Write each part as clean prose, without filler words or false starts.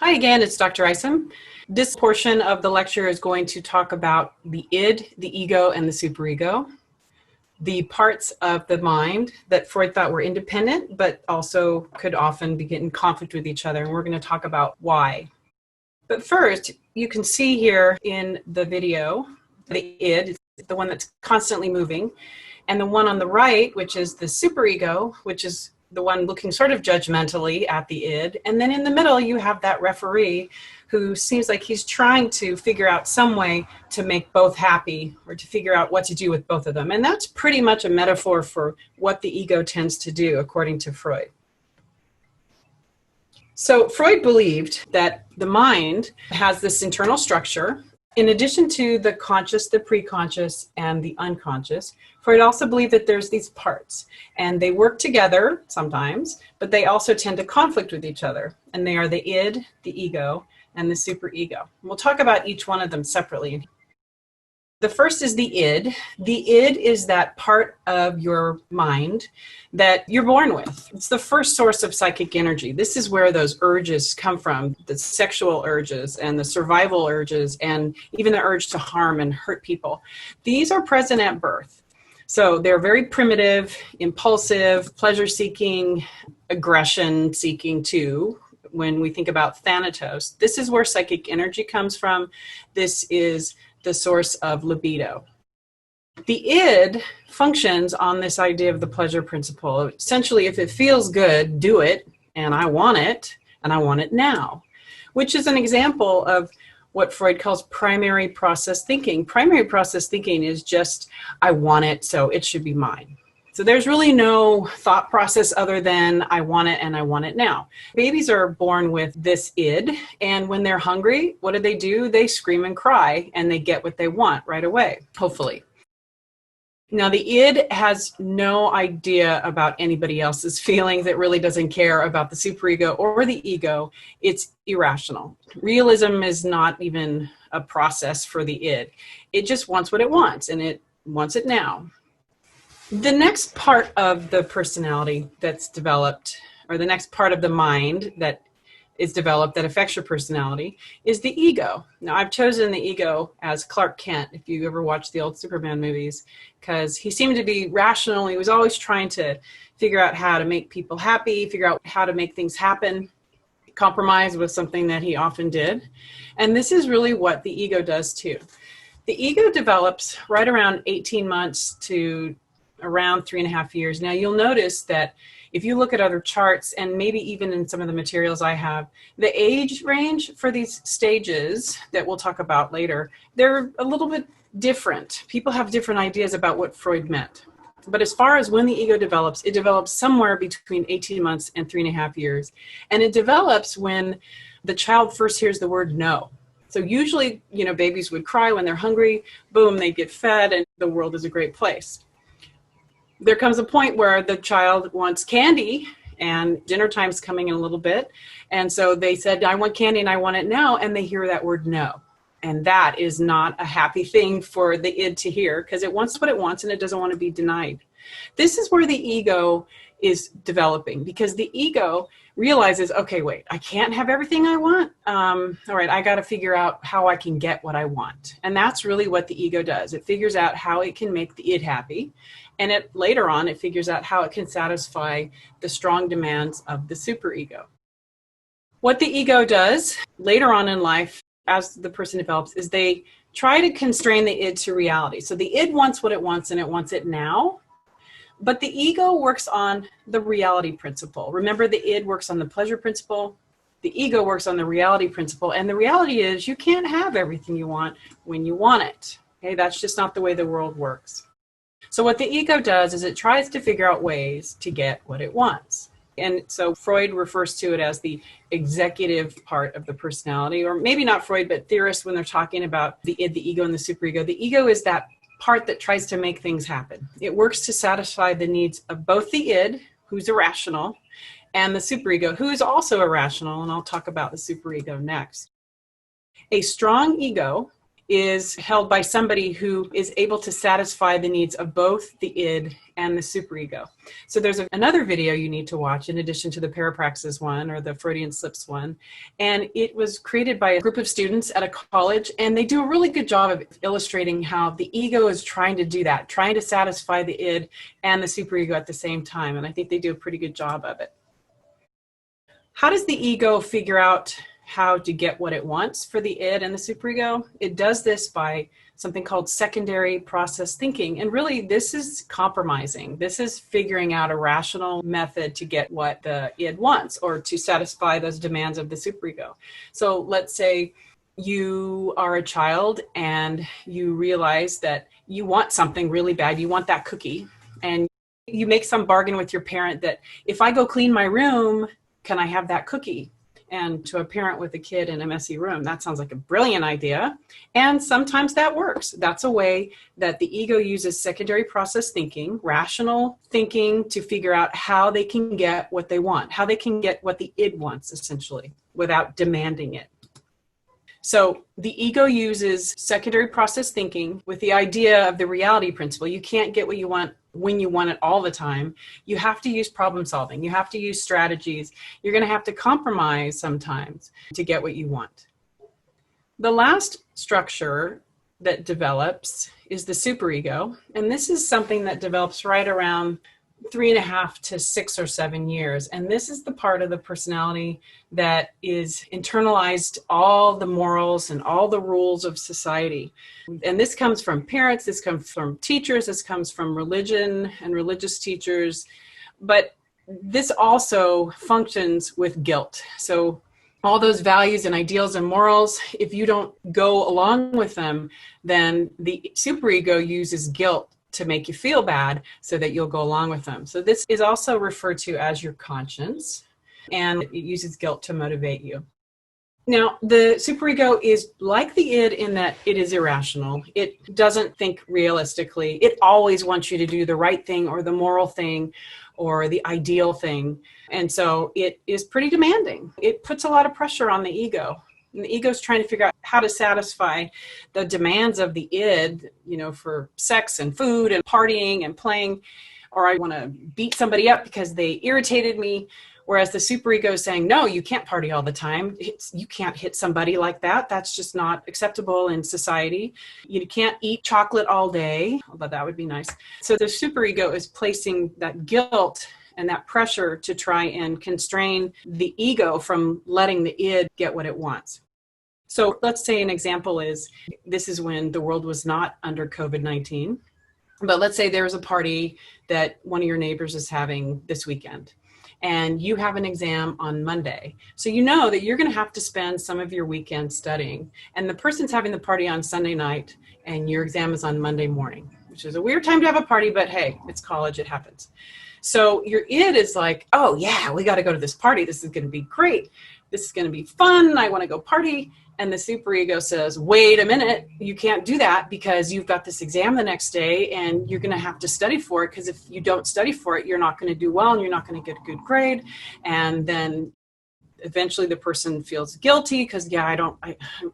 Hi again, it's Dr. Isom. This portion of the lecture is going to talk about the id, the ego, and the superego, the parts of the mind that Freud thought were independent, but also could often be in conflict with each other, and we're going to talk about why. But first, you can see here in the video, the id, the one that's constantly moving, and the one on the right, which is the superego, which is the one looking sort of judgmentally at the id. And then in the middle, you have that referee who seems like he's trying to figure out some way to make both happy or to figure out what to do with both of them. And that's pretty much a metaphor for what the ego tends to do, according to Freud. So Freud believed that the mind has this internal structure. In addition to the conscious, the preconscious, and the unconscious, Freud also believed that there's these parts, and they work together sometimes, but they also tend to conflict with each other, and they are the id, the ego, and the superego. We'll talk about each one of them separately. The first is the id. The id is that part of your mind that you're born with. It's the first source of psychic energy. This is where those urges come from, the sexual urges and the survival urges and even the urge to harm and hurt people. These are present at birth. So they're very primitive, impulsive, pleasure-seeking, aggression-seeking too. When we think about thanatos, this is where psychic energy comes from. This is the source of libido. The id functions on this idea of the pleasure principle. Essentially, if it feels good, do it, and I want it now, which is an example of what Freud calls primary process thinking. Primary process thinking is just, I want it, so it should be mine. So there's really no thought process other than I want it and I want it now. Babies are born with this id, and when they're hungry, what do? They scream and cry, and they get what they want right away, hopefully. Now, the id has no idea about anybody else's feelings. It really doesn't care about the superego or the ego. It's irrational. Realism is not even a process for the id. It just wants what it wants, and it wants it now. The next part of the personality that's developed, or the next part of the mind that is developed that affects your personality, is the ego. Now, I've chosen the ego as Clark Kent, if you ever watched the old Superman movies, because he seemed to be rational. He was always trying to figure out how to make people happy, figure out how to make things happen. Compromise was something that he often did. And this is really what the ego does too. The ego develops right around 18 months to around 3.5 years. Now, you'll notice that if you look at other charts, and maybe even in some of the materials I have, the age range for these stages that we'll talk about later, they're a little bit different. People have different ideas about what Freud meant. But as far as when the ego develops, it develops somewhere between 18 months and 3.5 years. And it develops when the child first hears the word no. So usually, babies would cry when they're hungry, boom, they get fed, and the world is a great place. There comes a point where the child wants candy, and dinner time's coming in a little bit. And so they said, I want candy and I want it now. And they hear that word no. And that is not a happy thing for the id to hear, because it wants what it wants and it doesn't want to be denied. This is where the ego is developing, because the ego realizes, okay, wait, I can't have everything I want. All right, I got to figure out how I can get what I want. And that's really what the ego does. It figures out how it can make the id happy. And later on, it figures out how it can satisfy the strong demands of the superego. What the ego does later on in life, as the person develops, is they try to constrain the id to reality. So the id wants what it wants, and it wants it now. But the ego works on the reality principle. Remember, the id works on the pleasure principle. The ego works on the reality principle. And the reality is you can't have everything you want when you want it. Okay, that's just not the way the world works. So what the ego does is it tries to figure out ways to get what it wants. And so Freud refers to it as the executive part of the personality, or maybe not Freud, but theorists, when they're talking about the id, the ego, and the superego. The ego is that part that tries to make things happen. It works to satisfy the needs of both the id, who's irrational, and the superego, who is also irrational, and I'll talk about the superego next. A strong ego is held by somebody who is able to satisfy the needs of both the id and the superego. So there's another video you need to watch in addition to the parapraxis one or the Freudian slips one. And it was created by a group of students at a college, and they do a really good job of illustrating how the ego is trying to do that, trying to satisfy the id and the superego at the same time. And I think they do a pretty good job of it. How does the ego figure out how to get what it wants for the id and the superego? It does this by something called secondary process thinking. And really, this is compromising. This is figuring out a rational method to get what the id wants or to satisfy those demands of the superego. So let's say you are a child and you realize that you want something really bad. You want that cookie. And you make some bargain with your parent that if I go clean my room, can I have that cookie? And to a parent with a kid in a messy room, that sounds like a brilliant idea. And sometimes that works. That's a way that the ego uses secondary process thinking, rational thinking, to figure out how they can get what they want, how they can get what the id wants, essentially, without demanding it. So the ego uses secondary process thinking with the idea of the reality principle. You can't get what you want when you want it all the time. You have to use problem solving. You have to use strategies. You're going to have to compromise sometimes to get what you want. The last structure that develops is the superego. And this is something that develops right around 3.5 to 6 or 7 years. And this is the part of the personality that is internalized all the morals and all the rules of society. And this comes from parents, this comes from teachers, this comes from religion and religious teachers. But this also functions with guilt. So all those values and ideals and morals, if you don't go along with them, then the superego uses guilt to make you feel bad so that you'll go along with them. So this is also referred to as your conscience, and it uses guilt to motivate you. Now, the superego is like the id in that it is irrational. It doesn't think realistically. It always wants you to do the right thing or the moral thing or the ideal thing. And so it is pretty demanding. It puts a lot of pressure on the ego. And the ego is trying to figure out how to satisfy the demands of the id, for sex and food and partying and playing, or I want to beat somebody up because they irritated me. Whereas the superego is saying, no, you can't party all the time. You can't hit somebody like that. That's just not acceptable in society. You can't eat chocolate all day, although that would be nice. So the superego is placing that guilt and that pressure to try and constrain the ego from letting the id get what it wants. So let's say an example is, this is when the world was not under COVID-19, but let's say there's a party that one of your neighbors is having this weekend, and you have an exam on Monday. So you know that you're going to have to spend some of your weekend studying, and the person's having the party on Sunday night, and your exam is on Monday morning, which is a weird time to have a party, but hey, it's college, it happens. So your id is like, oh yeah, we got to go to this party. This is going to be great. This is going to be fun. I want to go party. And the superego says, wait a minute, you can't do that because you've got this exam the next day and you're going to have to study for it, because if you don't study for it, you're not going to do well and you're not going to get a good grade. And then eventually the person feels guilty because,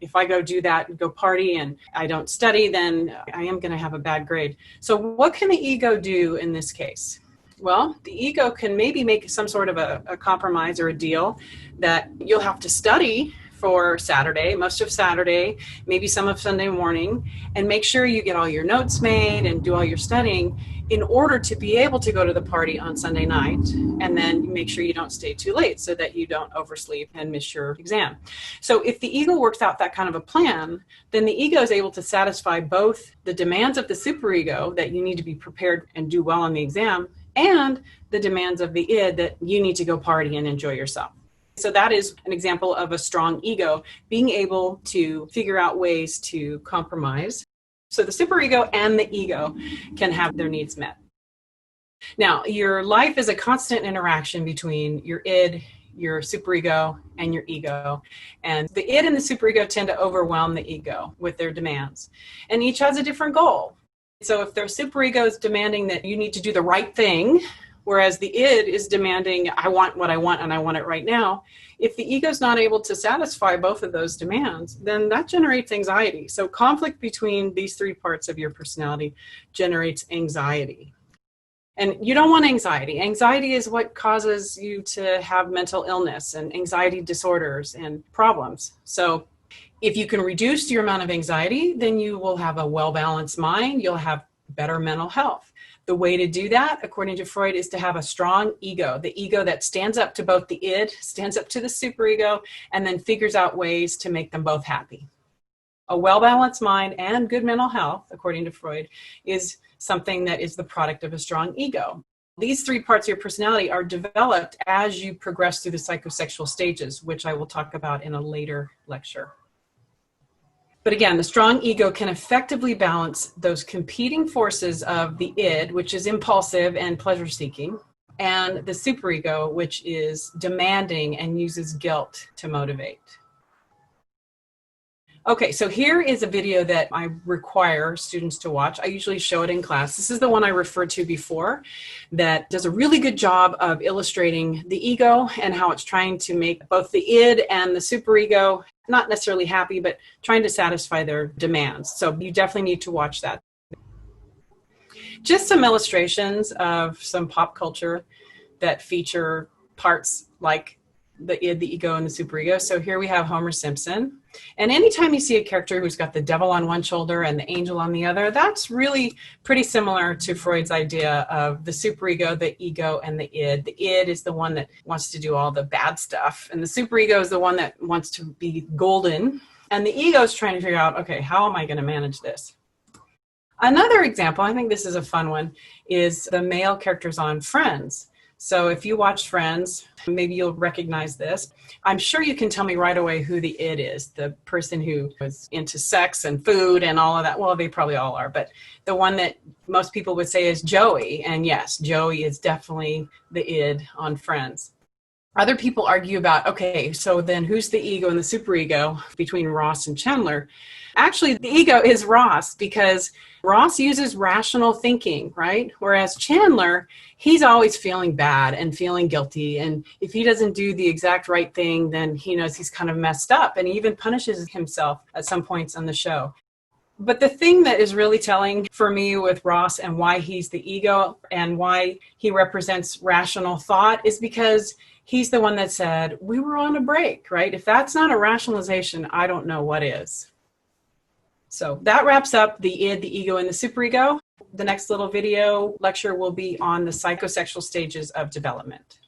if I go do that and go party and I don't study, then I am going to have a bad grade. So what can the ego do in this case? Well, the ego can maybe make some sort of a compromise or a deal that you'll have to study for Saturday, most of Saturday, maybe some of Sunday morning, and make sure you get all your notes made and do all your studying in order to be able to go to the party on Sunday night. And then make sure you don't stay too late so that you don't oversleep and miss your exam. So if the ego works out that kind of a plan, then the ego is able to satisfy both the demands of the superego that you need to be prepared and do well on the exam, and the demands of the id that you need to go party and enjoy yourself. So that is an example of a strong ego being able to figure out ways to compromise. So the superego and the ego can have their needs met. Now, your life is a constant interaction between your id, your superego, and your ego. And the id and the superego tend to overwhelm the ego with their demands. And each has a different goal. So if their superego is demanding that you need to do the right thing, whereas the id is demanding, I want what I want and I want it right now. If the ego is not able to satisfy both of those demands, then that generates anxiety. So conflict between these three parts of your personality generates anxiety. And you don't want anxiety. Anxiety is what causes you to have mental illness and anxiety disorders and problems. So if you can reduce your amount of anxiety, then you will have a well-balanced mind. You'll have better mental health. The way to do that, according to Freud, is to have a strong ego, the ego that stands up to both the id, stands up to the superego, and then figures out ways to make them both happy. A well-balanced mind and good mental health, according to Freud, is something that is the product of a strong ego. These three parts of your personality are developed as you progress through the psychosexual stages, which I will talk about in a later lecture. But again, the strong ego can effectively balance those competing forces of the id, which is impulsive and pleasure-seeking, and the superego, which is demanding and uses guilt to motivate. Okay, so here is a video that I require students to watch. I usually show it in class. This is the one I referred to before that does a really good job of illustrating the ego and how it's trying to make both the id and the superego not necessarily happy, but trying to satisfy their demands. So you definitely need to watch that. Just some illustrations of some pop culture that feature parts like the id, the ego, and the superego. So here we have Homer Simpson. And anytime you see a character who's got the devil on one shoulder and the angel on the other, that's really pretty similar to Freud's idea of the superego, the ego, and the id. The id is the one that wants to do all the bad stuff, and the superego is the one that wants to be golden. And the ego is trying to figure out, okay, how am I going to manage this? Another example, I think this is a fun one, is the male characters on Friends. So if you watch Friends, maybe you'll recognize this. I'm sure you can tell me right away who the id is, the person who was into sex and food and all of that. Well, they probably all are, but the one that most people would say is Joey. And yes, Joey is definitely the id on Friends. Other people argue about, okay, so then who's the ego and the superego between Ross and Chandler? Actually, the ego is Ross because Ross uses rational thinking, right? Whereas Chandler, he's always feeling bad and feeling guilty. And if he doesn't do the exact right thing, then he knows he's kind of messed up. And he even punishes himself at some points on the show. But the thing that is really telling for me with Ross and why he's the ego and why he represents rational thought is because he's the one that said, we were on a break, right? If that's not a rationalization, I don't know what is. So that wraps up the id, the ego, and the superego. The next little video lecture will be on the psychosexual stages of development.